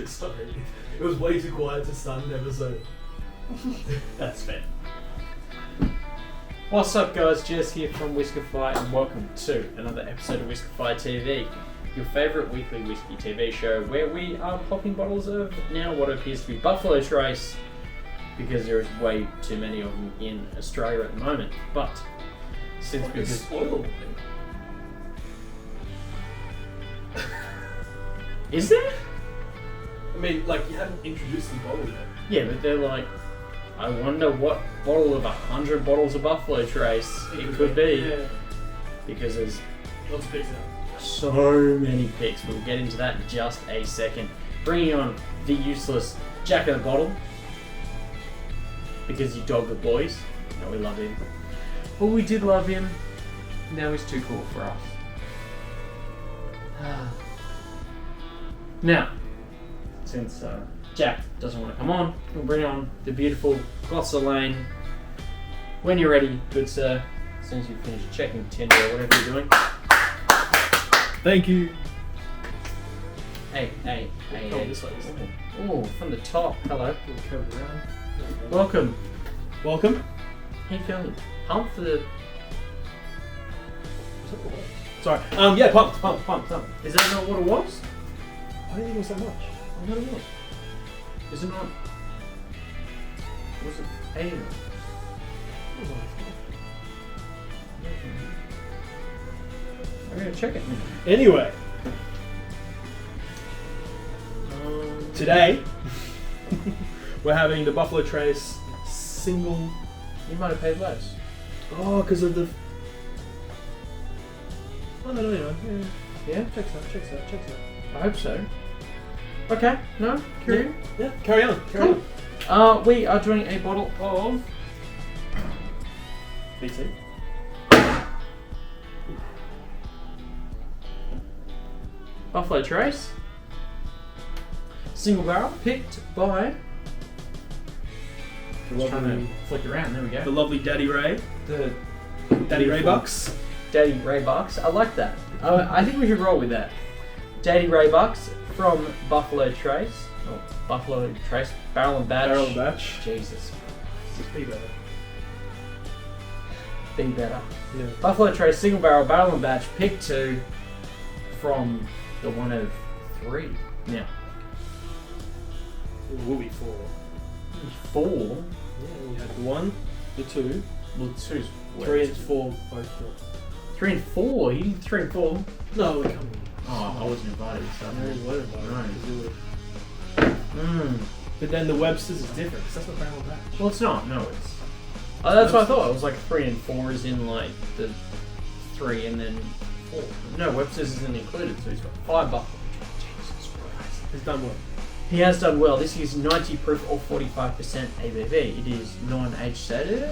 Sorry. It was way too quiet to start an episode. That's fair. What's up, guys? Jess here from Whiskefy, and welcome to another episode of WhiskefyTV, your favourite weekly whiskey TV show, where we are popping bottles of now what appears to be Buffalo Trace, because there is way too many of them in Australia at the moment. But since It's spoilable. Is there? I mean, like, you haven't introduced the bottle yet. Yeah, but they're like, I wonder what bottle of 100 bottles of Buffalo Trace it could be. Yeah. Because there's Lots of picks now. so many picks. We'll get into that in just a second. Bringing on the useless Jack of the Bottle. Because you dog the boys. No, we love him. Well, we did love him. Now he's too cool for us. Now, since Jack doesn't want to come on, we'll bring on the beautiful Gloucester Lane. When you're ready, good sir. As soon as you finish checking Tinder or whatever you're doing. Thank you. Hey. Oh, this way. Oh, from the top. Hello. We'll curve around. Welcome. Welcome. How you feeling? Pumped for the... Sorry. Yeah, pumped. Is that not what it was? I didn't think it was that much. I don't know. Is it not... Was it 80? I'm going to check it now. Anyway, today we're having the Buffalo Trace single. You might have paid less. Oh, because of the. Oh no, yeah. Yeah? Checks out. I hope so. Okay, no? Carry on? Yeah, carry on. We are doing a bottle of... BT. Buffalo Trace. Single barrel, picked by... Just trying to flick around, there we go. The lovely Daddy Ray. The Daddy Ray Bucks. Daddy Ray Bucks. I like that. I think we should roll with that. Daddy Ray Bucks from Buffalo Trace. Oh, Buffalo Trace. Barrel and Batch. Jesus. Be better. Be better. Yeah. Buffalo Trace single barrel and batch. Pick 2 from the one of 3. Now. It will be 4. 4. Yeah, we had the 1, the 2. Well, 2's 3 and 4 both 4. 3 and 4. You did 3 and 4. No, we're coming. Oh, I wasn't invited. So But then the Webster's is different because that's not barrel and batch. well, it's not. No, it's. Oh, that's what I thought. It was like 3 and 4 is in like the 3 and then 4. No, Webster's isn't included, so he's got 5 Buffalo. Jesus Christ. He's done well. He has done well. This is 90 proof or 45% ABV. It is non-age stated.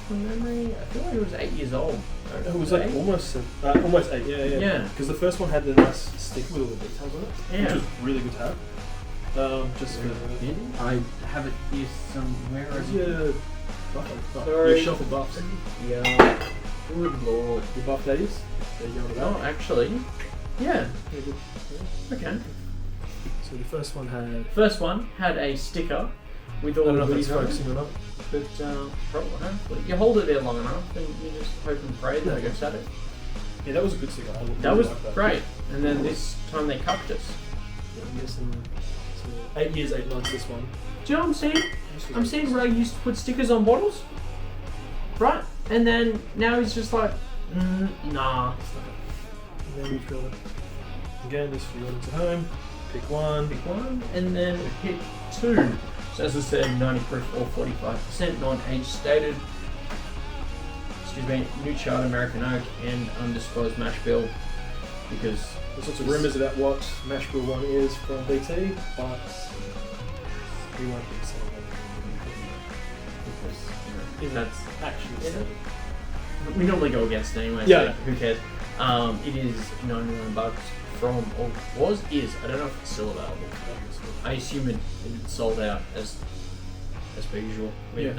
From memory, I feel like it was 8 years old. It was like almost 8, yeah. Because the first one had the nice sticker with all the details on it, which was really good to have. Just for I have it here somewhere. Where's your Sorry. your shelf of buffs? Yeah. Good lord. Your buff daddies? There you go with that. Oh, actually, yeah. Yeah, good. Okay. So the first one had. First one had a sticker with I all don't know the if it's goodies on it. focusing or not. But probably, hopefully, you hold it there long enough, and you just hope and pray that it goes at it. Yeah, that was a good cigar. That was like that. great. And then this time they cucked us. Yeah, I'm guessing 8 years, 8 months. This one. Do you know what I'm saying? I'm saying where I used to put stickers on bottles, right? And then now he's just like, nah. And then we've got again just for your audience at home. Pick one. Pick 1, and then pick 2. So as I said, 90 proof or 45%, non-age stated. Excuse me, New Chart American Oak and Undisclosed Mashbill, because There's lots of rumours about what Mashbill 1 is from BT, but we won't be saying that. that's Actually, Yeah. We normally go against it anyway, Yeah. so who cares? It is $99 from, or is, I don't know if it's still available. I assume it sold out as per usual with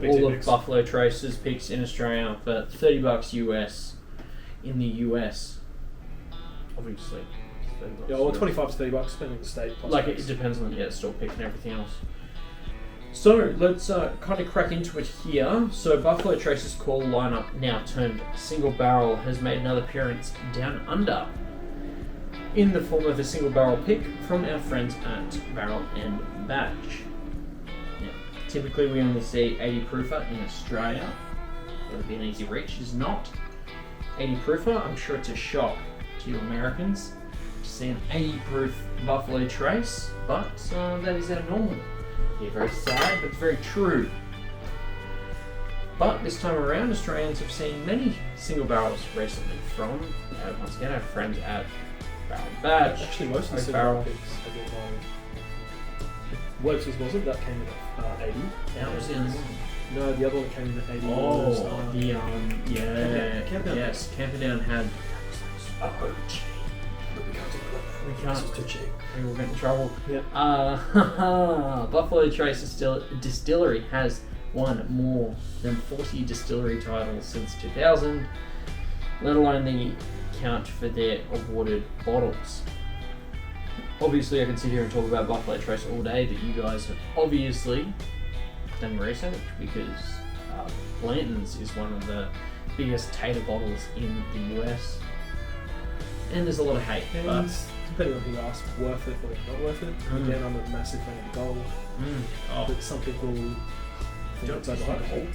BT all of picks. Buffalo Trace's picks in Australia for $30 US in the US. Obviously, Yeah, well, 25 to 30 bucks, depending on the state. Like it depends on store pick and everything else. So let's kind of crack into it here. So Buffalo Trace's call lineup, now termed single barrel, has made another appearance down under in the form of a single barrel pick from our friends at Barrel and Batch. Now, typically we only see 80 proofer in Australia. It'll be an easy reach. It's not 80 proofer. I'm sure it's a shock to you Americans to see an 80 proof Buffalo Trace, but that is our normal. Yeah, very sad, but very true. But this time around, Australians have seen many single barrels recently from, once again, our friends at Barrel and Batch. Actually, most of the single barrel picks have been Works wasn't that came in at 80. That was the only one. No, the other one came in at 80. Yes, Camperdown had. We can't. This is too cheap. We'll get in trouble. Yep. Buffalo Trace Distillery has won more than 40 distillery titles since 2000, let alone the count for their awarded bottles. Obviously, I can sit here and talk about Buffalo Trace all day, but you guys have obviously done your research because Blanton's is one of the biggest tater bottles in the US. And there's a lot of hate, but depending on who you ask, worth it or not worth it. Again, I'm a massive fan of the gold. But some people think it's overhyped.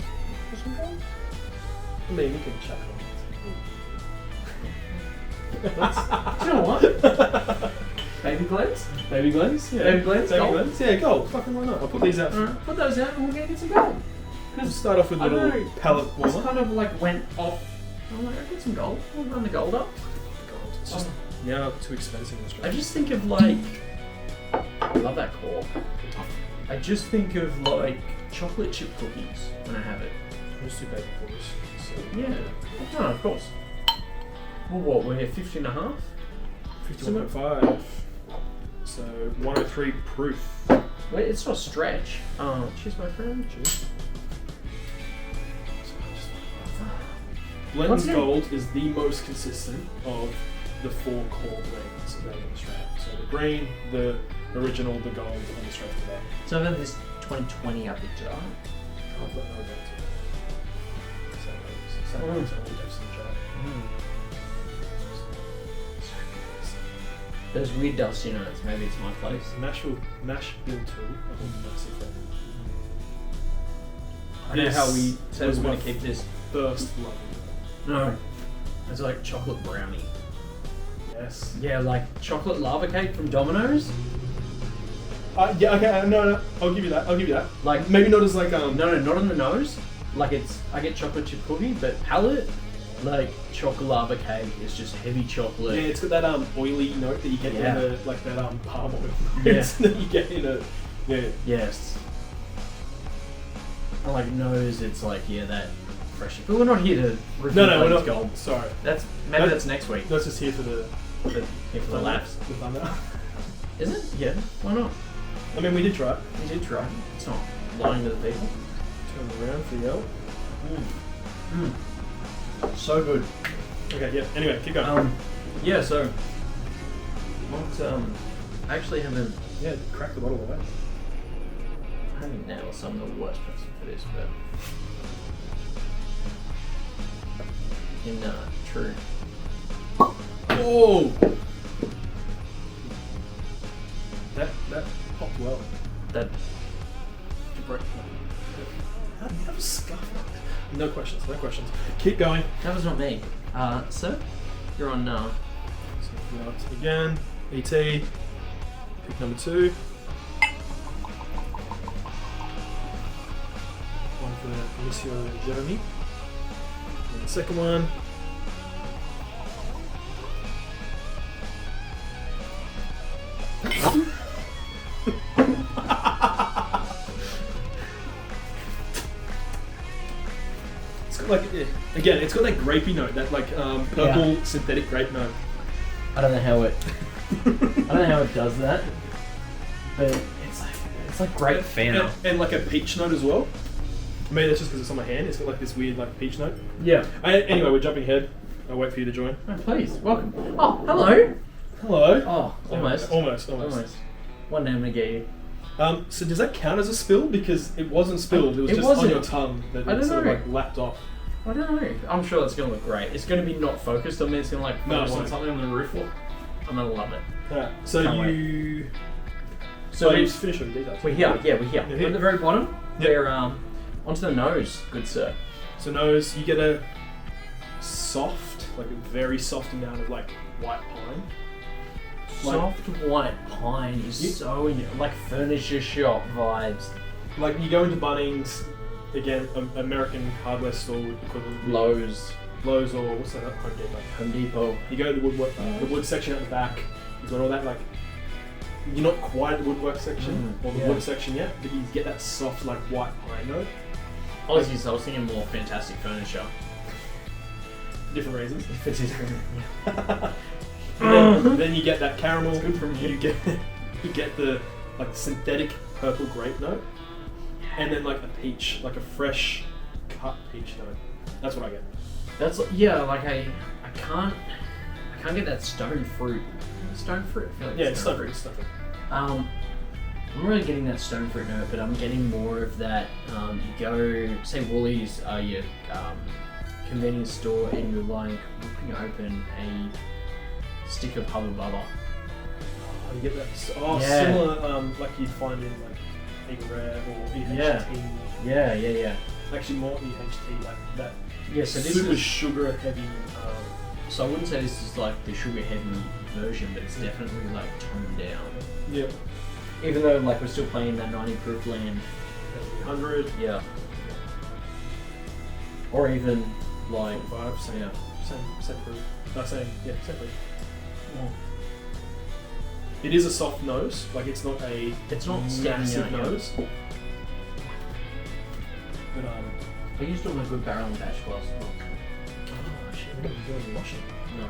I mean, we can chat on it. Do you know what? Baby Glens? Baby Glens? Yeah. Baby Glens? Baby Gold? Glens? Yeah, gold. Fucking why not? I'll put these out. Put those out and we're going to get some gold. We'll start off with a little palette It's warmer. kind of like went off. I'm like, I'll get some gold. We'll run the gold up. Gold. It's just now too expensive in Australia. I just think of like, I love that cork. I just think of like chocolate chip cookies when I have it. Those two baby boys. So Yeah. No, of course. Well, what, we're 50.5? 51.5. So 103 proof. Wait, it's not stretch. Cheers, my friend. Cheers. Blend's Gold is the most consistent of the 4 core blends made in Australia. So the green, the original, the gold, and the straight to that. So I've had this 2020 up the jar. I've got no doubt to it. So only Epsom jar. Those weird dusty notes, maybe it's my place. Mashbill 2, I'm a massive fan. I know how we said we want to keep this. First love. No. It's like chocolate brownie. Yes. Yeah, like chocolate lava cake from Domino's. Yeah, okay, no, I'll give you that. Like maybe not as like No, not on the nose. Like I get chocolate chip cookie, but palate, like chocolate lava cake is just heavy chocolate. Yeah, it's got that oily note that you get in the like that palm oil. Yeah. that you get in a Yes. And like nose, it's like that fresh. But we're not here to review we're not gold. Sorry. That's next week. That's just here for the laughs. The thunder. Is it? Yeah. Why not? I mean, we did try it. We did try. It's not lying to the people. Turn around for the L. So good. Okay, yeah. Anyway, keep going. So what? I actually haven't. Yeah, crack the bottle away. I haven't now, so I'm the worst person for this, but true. Oh! That popped well. That. How do you have a scuff? No questions. Keep going. That was not me. So you're on So we got again, ET, pick number 2. One for Monsieur Jeremy. And the second one. It's got like again, it's got that grapey note, that like purple synthetic grape note. I don't know how it. Does that, but it's like grape fanta and like a peach note as well. Maybe that's just because it's on my hand. It's got like this weird like peach note. Yeah. Anyway, we're jumping ahead. I'll wait for you to join. Oh, please, welcome. Oh, hello. Hello. Oh, almost. Almost. One name to get you. So does that count as a spill? Because it wasn't spilled, it was just on your tongue that it sort of like lapped off. I don't know. I'm sure it's going to look great. It's going to be not focused on me. It's going to like focus on something on the roof. I'm going to love it. Alright, so Can't you... wait. So you just finished with the details. We're here. Yeah, we're here. You're here. At the very bottom, Yep. we're onto the nose, good sir. So nose, you get a soft, like a very soft amount of like white pine. Soft white pine is so like furniture shop vibes. Like you go into Bunnings, again, American hardware store equivalent. Lowe's or what's that? Home Depot. You go to the wood section at the back. You've got all that like. You're not quite at the woodwork section or the wood section yet, but you get that soft like white pine note. Honestly, so I was thinking more fantastic furniture. Different reasons. If it's then you get that caramel. It's good for me. You get the like synthetic purple grape note, and then like a peach, like a fresh cut peach note. That's what I get. That's like I can't get that stone fruit. Stone fruit. I feel like It's stone fruit. I'm really getting that stone fruit note, but I'm getting more of that. You go, say Woolies, your convenience store, and you're like ripping open a stick of Hubba Bubba. Oh, you get that. Similar, like you'd find in like Eagle Rare or EHT. Yeah. Actually, more EHT, like that. Yeah, so this super is sugar heavy. So I wouldn't say this is like the sugar heavy version, but it's definitely like toned down. Yeah. Even though like we're still playing that 90 proof land. 100. Yeah. Or even like 5, same, yeah. Same proof. Same proof. Oh. It is a soft nose, like it's not massive nose. But I used all my good barrel and dash glass. oh shit, we don't do any washing. No.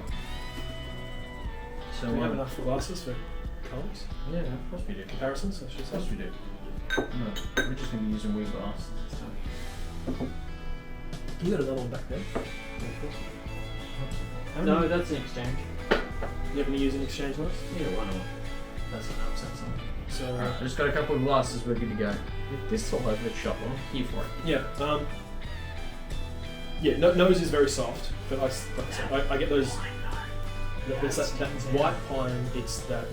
So Do we have enough glasses for colours? Yeah, of course we do. Comparisons, I should Of say. course we do. No, we're just going to be using weird glasses this time. You got another one back there? No, that's an exchange. You have any use in exchange notes? Yeah, why not? That's an upset song. So Alright, I just got a couple of glasses, we're good to go. If this is all over the shop, I'm here for it. Yeah, nose is very soft, but like I said, I get those. There's that white pine. It's that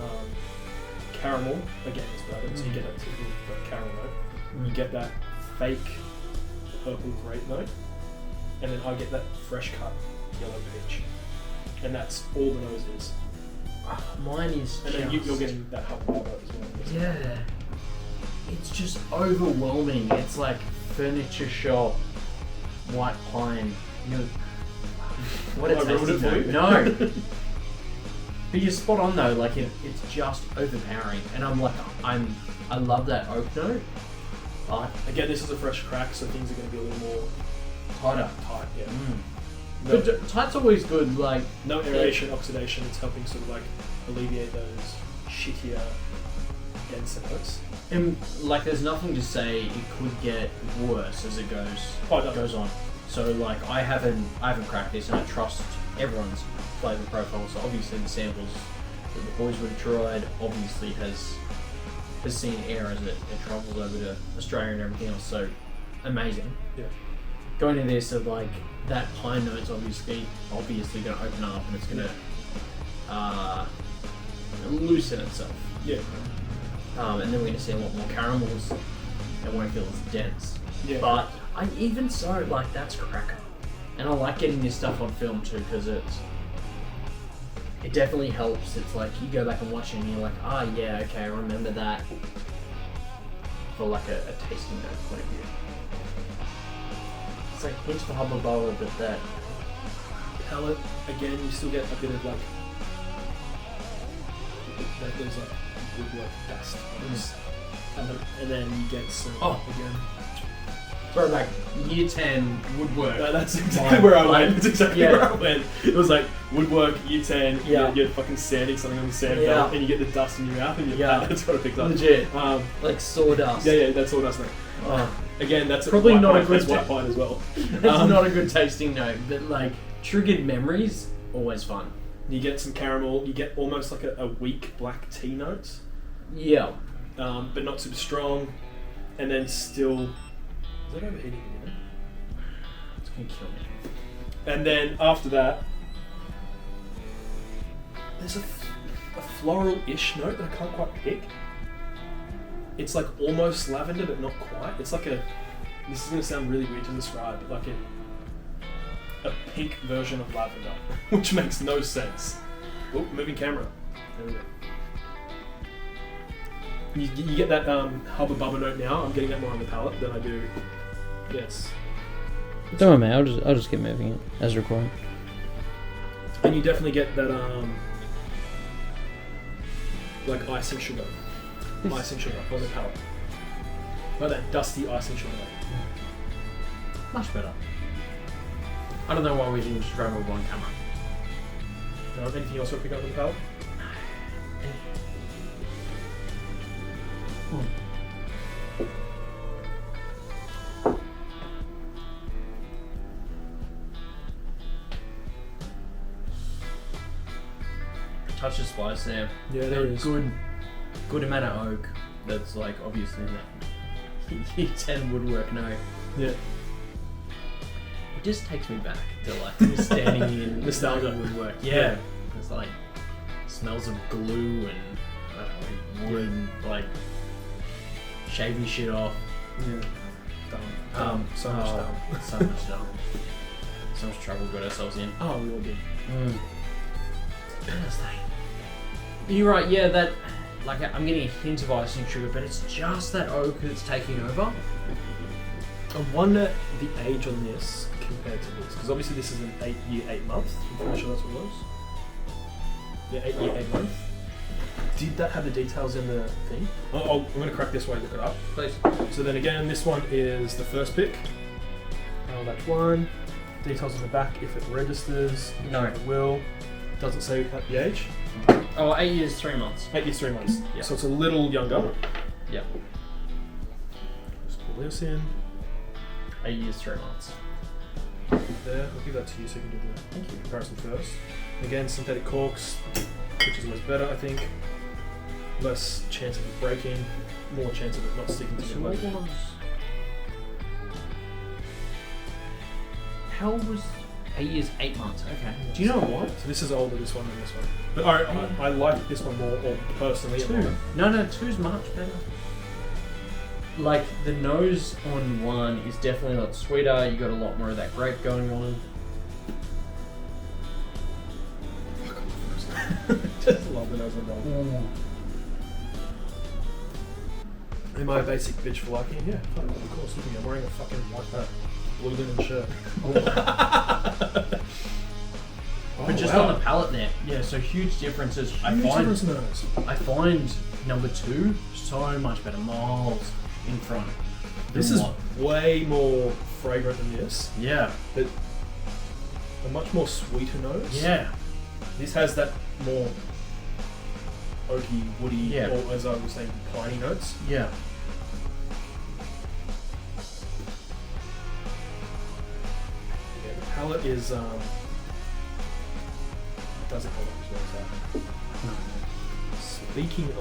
caramel. Again, it's blended, so you get that typical caramel note. You get that fake purple grape note, and then I get that fresh cut yellow peach, and that's all the nose is. Mine is And then you're getting that Hubba Bubba as well. Yeah. It's just overwhelming. It's like furniture shop, white pine. What a I ruined tasty it for note. you? No. But you're spot on though, like it's just overpowering. And I'm like, I love that oak note. But Again, this is a fresh crack, so things are going to be a little more tighter. tight. Yeah. No. But tight's always good, like No aeration, oxidation. It's helping sort of like alleviate those shittier, denser notes. and like there's nothing to say it could get worse as it goes on. So like I haven't cracked this, and I trust everyone's flavour profile. So obviously the samples that the boys would have tried obviously has seen air as it travels over to Australia and everything else. So amazing. Yeah. Going into this, so like that pine note's obviously going to open up and it's going to loosen itself. Yeah. And then we're going to see a lot more caramels. It won't feel as dense. Yeah. But even so, like that's cracker. And I like getting this stuff on film too because it definitely helps. It's like you go back and watch it and you're like, yeah, okay, I remember that. For like a tasting note point of view. It's like hints for Hubba Bubba, but that palate, again, you still get a bit of like there's like woodwork dust. And then you get some again. throwback year 10 woodwork. No, that's exactly where I went. That's exactly Yeah. where I went. It was like woodwork, year 10, Yeah. you're fucking sanding something on the sand Yeah. belt and you get the dust in your mouth and that's what I picked up. Legit. Um, Like sawdust. yeah, that's all dust thing. Again, that's Probably white not pine, a good that's white pine as well. It's not a good tasting note, but like triggered memories, always fun. You get some caramel. You get almost like a weak black tea note. Yeah. But not super strong. And then still... Is that overheating again? It's going to kill me. And then after that, there's a floral-ish note that I can't quite pick. It's like almost lavender, but not quite. It's like a... This is going to sound really weird to describe, but like a pink version of lavender, which makes no sense. Oh, moving camera. There we go. You get that Hubba Bubba note now. I'm getting that more on the palate than I do. Yes. Don't worry, mate. I'll just keep moving it as required. And you definitely get that like icing sugar. Icing sugar on the palate. Like that dusty icing sugar. Much better. I don't know why we didn't just run with one camera. Anything else you want to pick up on the palate? Touch of spice there. Yeah, there is. Good amount of oak. That's like obviously that. Year 10 woodwork, no. Yeah. It just takes me back to like standing in Nostalgia. woodwork. Yeah. It's like smells of glue and I don't know, wood and like shaving shit off. Yeah. Dumb. So much dumb. So much dumb. So much trouble we got ourselves in. Oh, we all did. You're right, yeah, that, like, I'm getting a hint of icing sugar, but it's just that oak that's taking over. I wonder the age on this compared to this, because obviously this is an 8 year, 8 month. I'm pretty sure that's what it was. Yeah, 8 year, 8 month. Did that have the details in the thing? I'm going to crack this way and look it up. Please. So then again, this one is the first pick. That's one. Details on the back if it registers. No. It will. Doesn't say the age. Oh, 8 years, 3 months. 8 years, 3 months. Yeah. So it's a little younger. Yeah. Just pull this in. 8 years, 3 months. There, I'll give that to you so you can do the comparison first. Again, synthetic corks, which is always better, I think. Less chance of it breaking, more chance of it not sticking to your what leg. was... How was 8 years, 8 months? Okay. Yes. Do you know why? So this is older, this one, than this one. But I like this one more, or personally. 2. No, 2's much better. Like, the nose on 1 is definitely a lot sweeter. You got a lot more of that grape going on. Just love the nose on one. Am I a basic bitch for liking it? Yeah, fuck, of course. Look at me, I'm wearing a fucking white blue linen shirt. But just on the palate there, yeah. So huge differences. I find number 2 so much better, miles in front. This is way more fragrant than this, Yeah, but a much more sweeter nose. yeah. This has that more oaky, woody, Yeah. or as I was saying, piney notes. Yeah. Yeah, the palate is doesn't hold up as well as that. Speaking of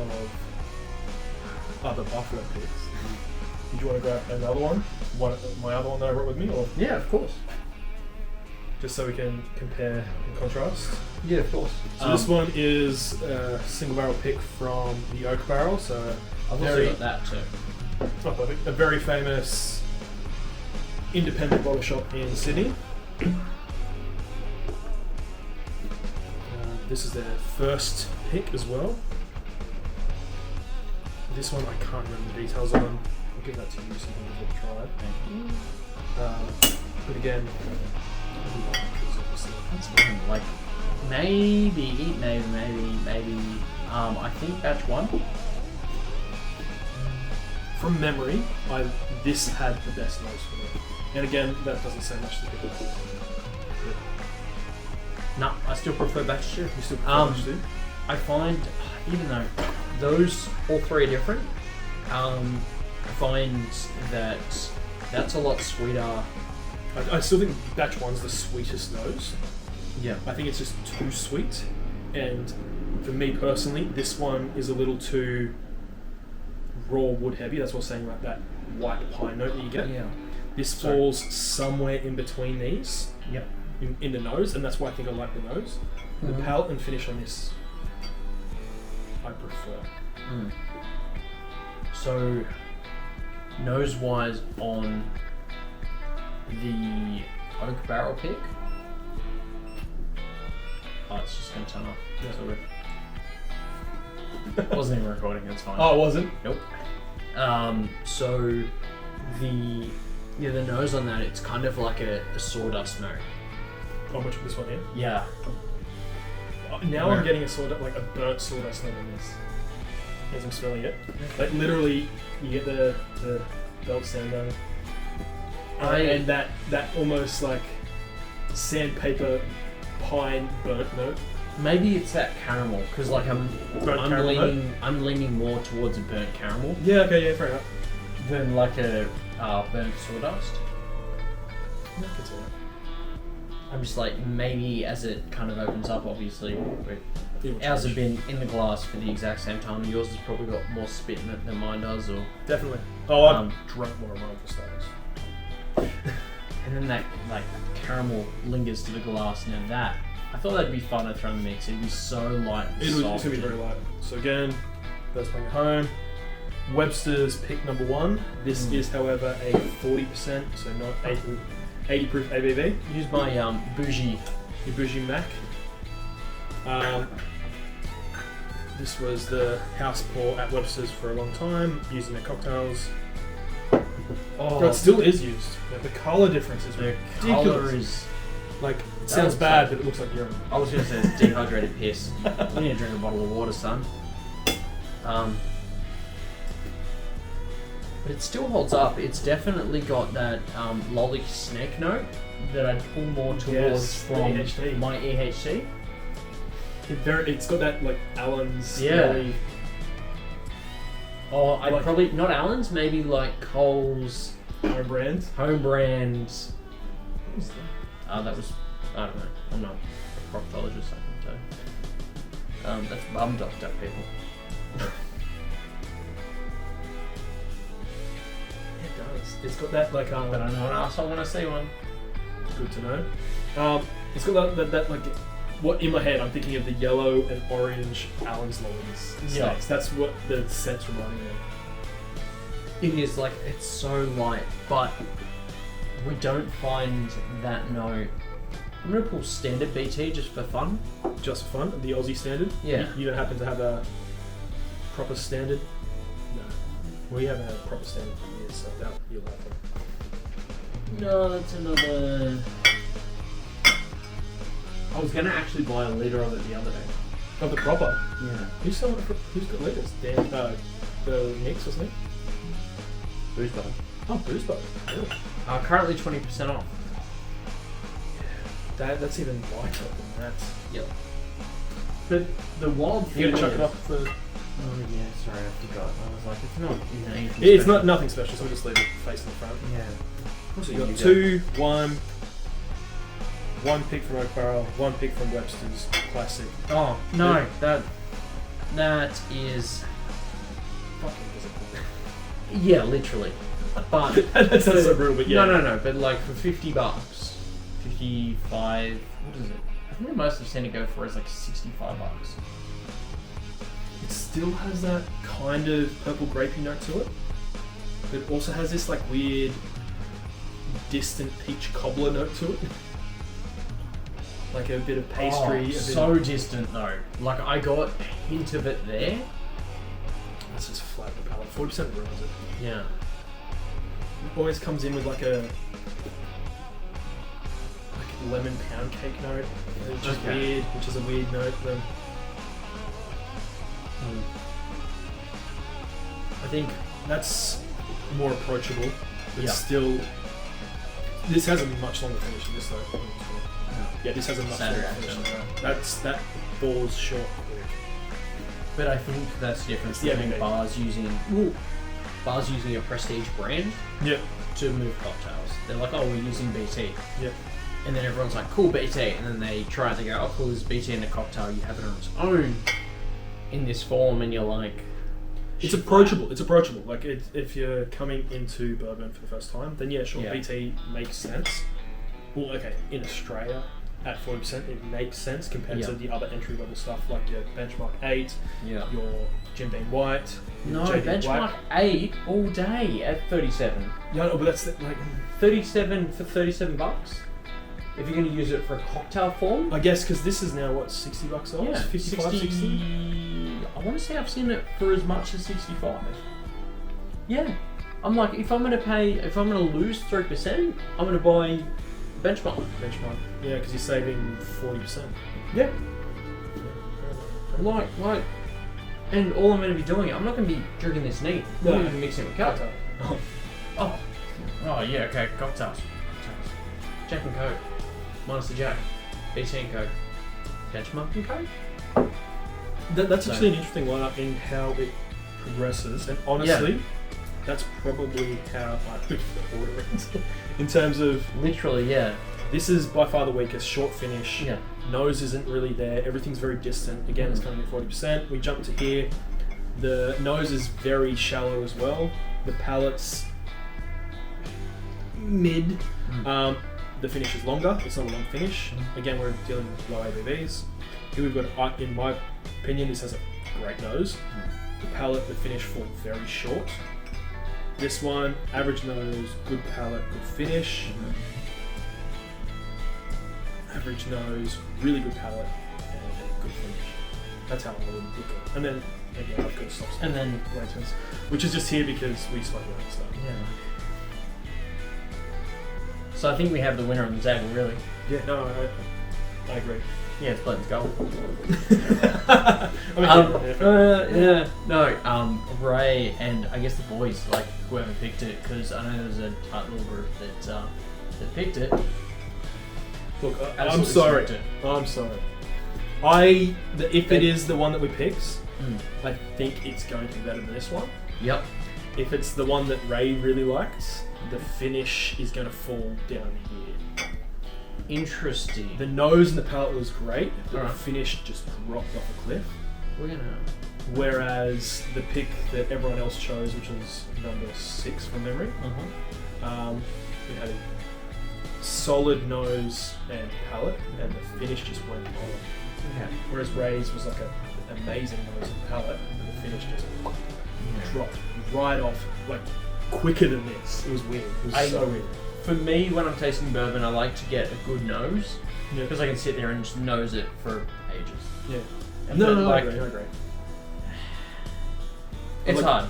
other buffalo picks, did you want to grab another one? My other one that I brought with me, or Yeah, of course. just so we can compare and contrast? Yeah, of course. So this one is a single barrel pick from the oak barrel. So I've also got that too. perfect. A very famous independent bottle shop in Sydney. This is their first pick as well. This one I can't remember the details on. I'll give that to you so you can give it a try. But again, That's fine. Like, maybe. I think batch 1. from memory, this had the best nose for me. And again, that doesn't say much to people. No, I still prefer batch 2. You still prefer batch two? I find, even though those all 3 are different, I find that that's a lot sweeter. I still think batch one's the sweetest nose. Yeah. I think it's just too sweet, and for me personally, this one is a little too raw wood heavy. That's what I was saying about that white pine note that you get. Yeah. This falls somewhere in between these. Yep. In the nose, and that's why I think I like the nose. The palate and finish on this, I prefer. Mm. So, nose-wise on the oak barrel pick. Oh, it's just going to turn off. Yeah. So we're... Wasn't even recording, that's fine. Oh, it wasn't? Nope. So, the nose on that, it's kind of like a sawdust note. Oh, which this one here? Yeah. Now Where? I'm getting a burnt sawdust note in this. As I'm smelling it. Like literally, you get the belt sander, and that almost like sandpaper pine burnt note. Maybe it's that caramel, because like I'm leaning more towards a burnt caramel Yeah, okay, yeah, fair enough. than like a burnt sawdust. I can see that. I'm just like, maybe as it kind of opens up, obviously, It will ours have change. been in the glass for the exact same time. Yours has probably got more spit in it than mine does, or Definitely. Oh, I've drunk more rum for starters. and then that like caramel lingers to the glass. Now that I thought that'd be fun to throw in the mix. It'd be so light and It's soft. going to be very light. So again, let's bring it home. Webster's pick number 1. This is, however, a 40%, so not 80 proof ABV. Use my bougie. Your bougie Mac. This was the house pour at Webster's for a long time, using their cocktails. Oh, It still is used. The colour difference is the ridiculous. colour is. Like, it That sounds looks bad, like- but it looks like urine. I was gonna say it's dehydrated piss. You need to drink a bottle of water, son. But it still holds up. It's definitely got that lolly snake note that I'd pull more towards Yes, the from EHT. my EHT. It's got that, like, Allen's. Yeah. Really, Oh, I'd Like- probably not Allen's, maybe like Cole's home brand. home brand. What was that? That was, I don't know. I'm not a proctologist, I can tell you. That's bum doctor, people. It does. It's got that, like, But I know an asshole when I see one. good to know. It's got that like, what in my head I'm thinking of the yellow and orange Allen's lollies. Yeah. Snakes. That's what the scent's reminding me of. It is like, it's so light, but we don't find that note. I'm gonna pull standard BT just for fun. Just for fun, the Aussie standard. Yeah. You don't happen to have a proper standard? No. We haven't had a proper standard for years, so that you'll have one. No, that's another. I was gonna actually buy a liter of it the other day. Of the proper. Yeah. Who's selling it? Who's got litres? Dan, the Mix, wasn't it? Booze bottle. Oh, Booze Boat. Really? Currently 20% off. That's even lighter than that. Yep. But the wild thing You gonna chuck is- it up for? Oh yeah, sorry, I forgot. I was like, it's not anything It's special. not nothing special, so we'll just leave it facing the front. Yeah. So you got 2, 1 pick from Oak Barrel, 1 pick from Webster's Classic. Oh no, that is Fucking disappointing. yeah, literally. But That sounds so brutal, but yeah. no. But like for $50, 55. What is it? I think the most I've seen it go for is like $65. It still has that kind of purple grapey note to it, but it also has this like weird, distant peach cobbler note to it. Like a bit of pastry. Oh, a bit so of, distant though. Like I got a hint of it there. that's just flat the palate. 40% ruins it. Yeah. It always comes in with like a lemon pound cake note, which is Okay. weird. Which is a weird note. Then I think that's more approachable, but Yeah. still, this has a much longer finish than this though. Yeah, this has a much Sadder longer finish. accent. That falls short quick. But I think that's the difference Yeah, between maybe. bars using a prestige brand Yeah, to move cocktails. They're like, oh, we're using BT. yeah. and then everyone's like, cool, BT, and then they try it, they go, oh cool, there's BT in a cocktail, you have it on its own in this form, and you're like... It's approachable. It's approachable. Like, if you're coming into bourbon for the first time, then yeah, sure, BT makes sense. Well, okay, in Australia, at 40%, it makes sense compared to the other entry-level stuff, like your Benchmark 8, your Jim Beam White. No, JD Benchmark Black. 8 all day at 37. Yeah, no, but that's like... 37 for $37? If you're going to use it for a cocktail form? I guess, because this is now, what, $60 Oz? Yeah, 55, 60? I want to say I've seen it for as much as 65. Yeah. I'm like, if I'm going to lose 3%, I'm going to buy Benchmark. Yeah, because you're saving 40%. Yeah. Like, and all I'm going to be doing, I'm not going to be drinking this neat. I'm No. going to be mixing it with Coke. Oh. Oh, yeah, okay, cocktails. Jack and Coke. Minus the Jack. BT and Coke. Benchmark and Coke. That's actually an interesting lineup in how it progresses, and honestly, that's probably how I would order it. In terms of... Literally, yeah. This is by far the weakest, short finish. Yeah. Nose isn't really there. Everything's very distant. Again, it's coming at 40%. We jump to here. The nose is very shallow as well. The palate's mid. The finish is longer. It's not a long finish. Again, we're dealing with low ABVs. Here we've got, in my opinion, this has a great nose. The palate, the finish fall very short. This one, average nose, good palate, good finish. Average nose, really good palate, and good finish. That's how I would look at it. And then, again, I've got a soft spot. And then... Lanterns, which is just here because we spoke about it. So. Yeah. So I think we have the winner on the table, really. Yeah, no, I agree. Yeah, it's Blayton's goal. Ray and I guess the boys, like whoever picked it, because I know there was a tight little group that picked it. Look, I'm Absolutely sorry. smoked it. I'm sorry. If it is the one that we picked, I think it's going to be better than this one. Yep. If it's the one that Ray really liked, the finish is going to fall down here. Interesting. The nose and the palate was great, but Alright. the finish just dropped off a cliff. We're gonna... Whereas the pick that everyone else chose, which was number 6 from memory, it had a solid nose and palate, and the finish just went on. Okay. Whereas Ray's was like an amazing nose and palate, and the finish just dropped right off, like quicker than this. It was weird. It was so weird. For me, when I'm tasting bourbon, I like to get a good nose Yeah. because I can sit there and just nose it for ages. Yeah. And No, then, I like, agree. It's like- hard.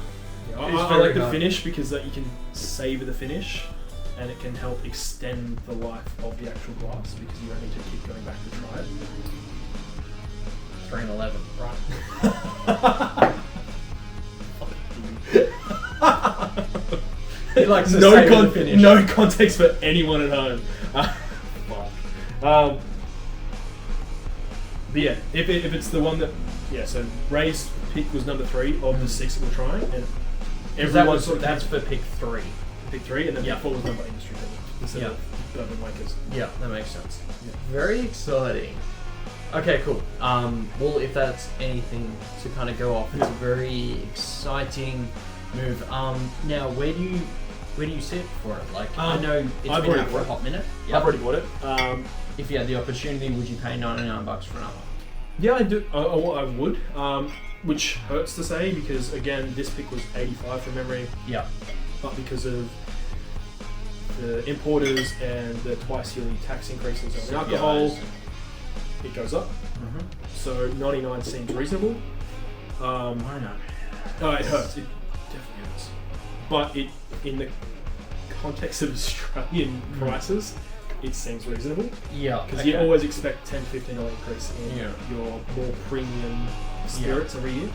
Yeah, It's I very like the hard. finish because that you can savour the finish, and it can help extend the life of the actual glass because you don't need to keep going back to try it. 3 and 11, right? He likes to savour the finish. No context for anyone at home. But yeah, if it's the one that so Ray's pick was number 3 of the 6 that we're trying, and everyone That's for pick 3. pick 3, and then Yeah. pick 4 was done by industry instead of bourbon makers. Yeah, that makes sense. Yeah. Very exciting. Okay, cool. Well, if that's anything to kind of go off, it's a very exciting move. Now, where do you sit for it? Like, I know it's I've been already out for a bought it. hot minute. I've already bought it. If you had the opportunity, would you pay $99 for another? Yeah, I do. I would. Which hurts to say because again, this pick was 85 from memory, Yeah. but because of the importers and the twice yearly tax increases on alcohol, it goes up. Mm-hmm. So 99 seems reasonable. Why not? Oh, it hurts. It definitely hurts. But in the context of Australian prices, it seems reasonable. Yeah. Because you always expect $10-15 increase in Yeah. your more premium spirits every year,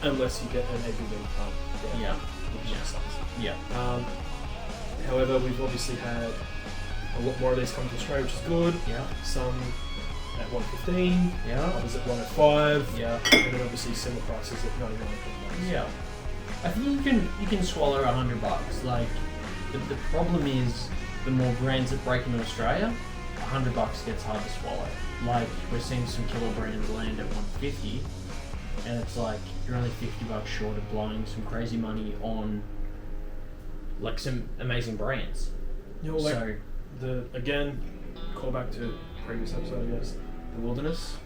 unless you get an ABV pump. Yeah. Which sucks. Yeah. However, we've obviously had a lot more of these come to Australia, which is good. Yeah. Some at 115, Yeah. others at 105, Yeah. and then obviously similar prices at 99 $100. Yeah. I think you can swallow $100. Like the problem is the more brands that break into Australia, $100 gets hard to swallow. Like, we're seeing some killer brands land at 150, and it's like you're only $50 short of blowing some crazy money on like some amazing brands. You know, like So again, call back to previous episode, I guess. The Wilderness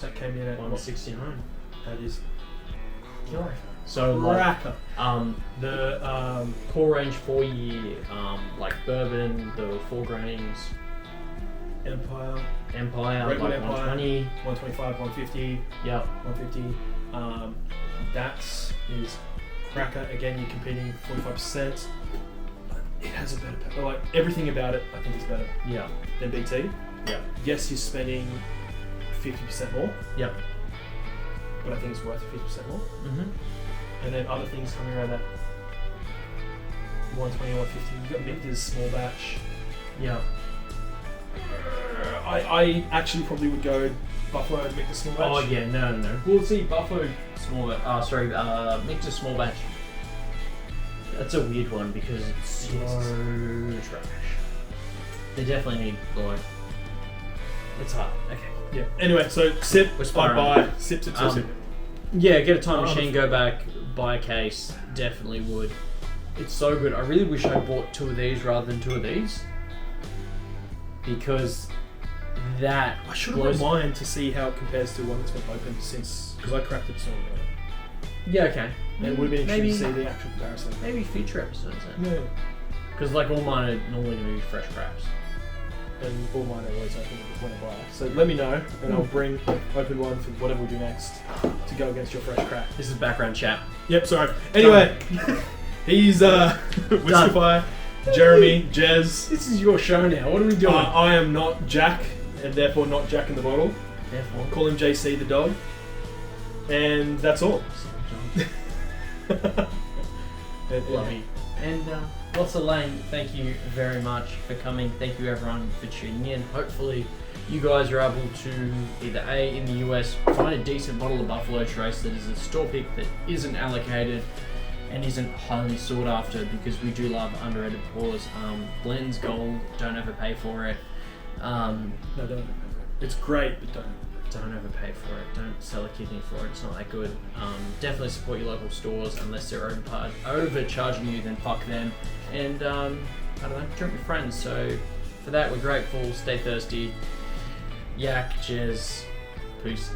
that came in at 169. That is killer. So like Cracker. the core range 4-year like bourbon, the 4 grains, Empire, Empire, Redwood like Empire. 120. 125, 150, Yep. 150. That is cracker. Again, you're competing 45%. It has a better pepper. Like everything about it, I think is better Yeah. than BT. Yeah. Yes, you're spending 50% more, Yep. but I think it's worth 50% more. Mhm. And then other things coming around that 120, 150. You've got Victor's small batch. Yeah. I actually probably would go Buffalo and Victor's small batch. Oh yeah, no. We'll see Buffalo small batch. Mixed small batch. That's a weird one because it's so trash. They definitely need like. It's hard. Okay. Yeah. Anyway, so sip, We're buy, spiraling. sip. Yeah, get a time machine, go back, buy a case. Definitely would. It's so good. I really wish I bought 2 of these rather than 2 of these. Because that I should have bought mine to see how it compares to one that's been opened since, because I cracked it so long. Yeah, okay. It would have been interesting to see the actual comparison. Maybe future episodes then. Yeah. Because like all mine are normally going to be fresh craps. And all mine are always open at the point of buy. So let me know, and I'll bring open one for whatever we do next to go against your fresh crack. This is background chat. Yep, sorry. Anyway, he's Whiskefy, Jeremy, Jez. This is your show now. What are we doing? I am not Jack, and therefore not Jack in the bottle. Therefore. Call him JC the dog. And that's all. Love you. And lots of Lane, thank you very much for coming. Thank you everyone for tuning in. Hopefully you guys are able to either A, in the US, find a decent bottle of Buffalo Trace that is a store pick that isn't allocated and isn't highly sought after, because we do love underrated pours. Blends gold, don't overpay for it. No, don't. It's great, but don't. Don't overpay for it. Don't sell a kidney for it. It's not that good. Definitely support your local stores unless they're overcharging you. Then fuck them. And I don't know, drink with friends. So for that, we're grateful. Stay thirsty. Yak, Jez, peace.